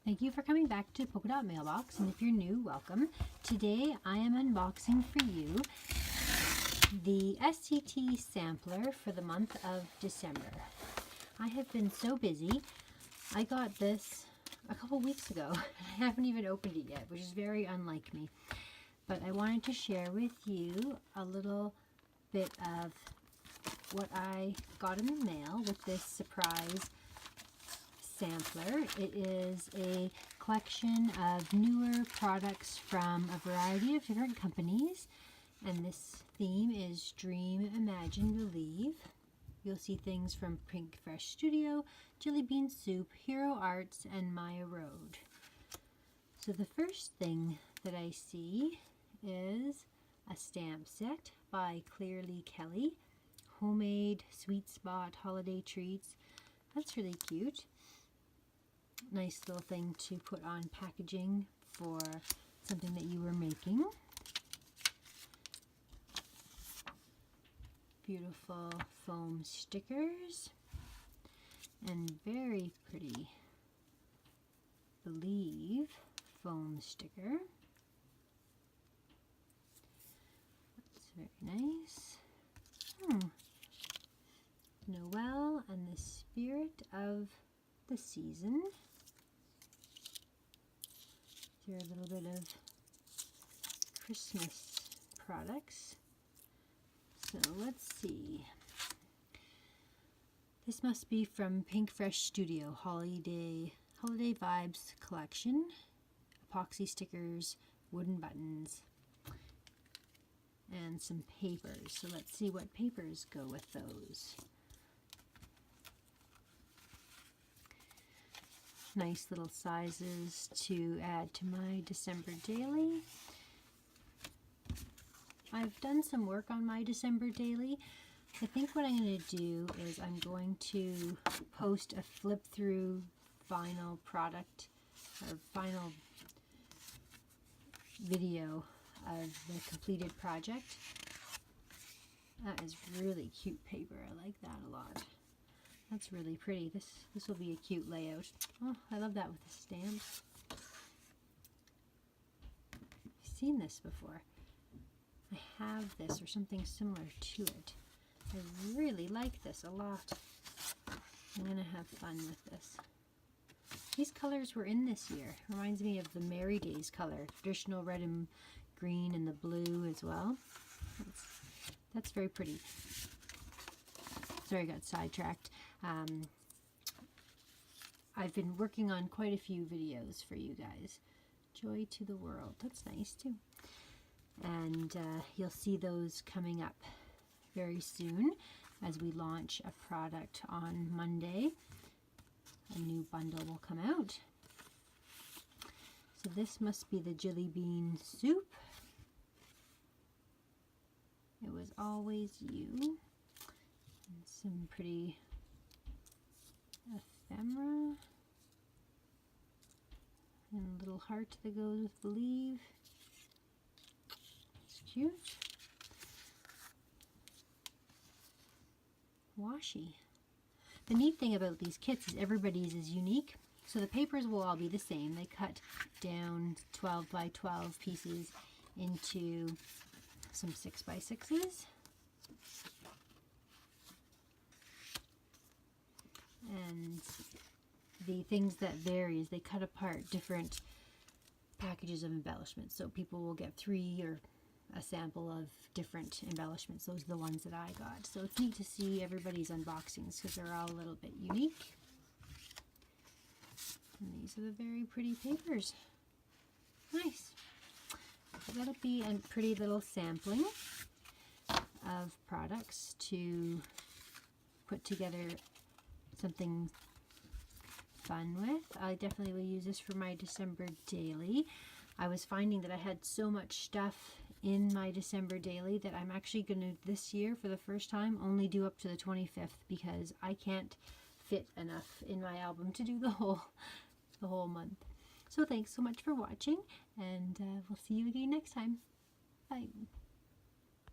Thank you for coming back to Polka Dot Mailbox, and if you're new, welcome. Today I am unboxing for you the SCT sampler for the month of December. I have been so busy. I got this a couple weeks ago and I haven't even opened it yet, which is very unlike me. But I wanted to share with you a little bit of what I got in the mail with this surprise sampler. It is a collection of newer products from a variety of different companies, and this theme is Dream, Imagine, Believe. You'll see things from Pink Fresh Studio, Jelly Bean Soup, Hero Arts, and Maya Road. So the first thing that I see is a stamp set by Clearly Kelly, homemade sweet spot holiday treats. That's really cute. Nice little thing to put on packaging for something that you were making. Beautiful foam stickers and very pretty Believe foam sticker. That's very nice. Noel and the spirit of the season. Here a little bit of Christmas products. So let's see. This must be from Pink Fresh Studio Holiday Vibes Collection. Epoxy stickers, wooden buttons, and some papers. So let's see what papers go with those. Nice little sizes to add to my December daily. I've done some work on my December daily. I think what I'm going to do is I'm going to post a flip through vinyl product or vinyl video of the completed project. That is really cute paper. I like that a lot. That's really pretty. This will be a cute layout. Oh, I love that with the stamps. I've seen this before. I have this or something similar to it. I really like this a lot. I'm going to have fun with this. These colors were in this year. Reminds me of the Merry Days color. Traditional red and green and the blue as well. That's very pretty. Sorry, I got sidetracked. I've been working on quite a few videos for you guys. Joy to the World. That's nice too. And you'll see those coming up very soon as we launch a product on Monday. A new bundle will come out. So this must be the Jelly Bean Soup. It Was Always You. And some pretty ephemera. And a little heart that goes with Believe. It's cute. Washi. The neat thing about these kits is everybody's is unique. So the papers will all be the same. They cut down 12 by 12 pieces into some 6 by 6s. And the things that vary is they cut apart different packages of embellishments. So people will get 3 or a sample of different embellishments. Those are the ones that I got. So it's neat to see everybody's unboxings because they're all a little bit unique. And these are the very pretty papers. Nice. So that'll be a pretty little sampling of products to put together something fun with. I definitely will use this for my December daily. I was finding that I had so much stuff in my December daily that I'm actually going to, this year for the first time, only do up to the 25th because I can't fit enough in my album to do the whole month. So thanks so much for watching, and we'll see you again next time. Bye.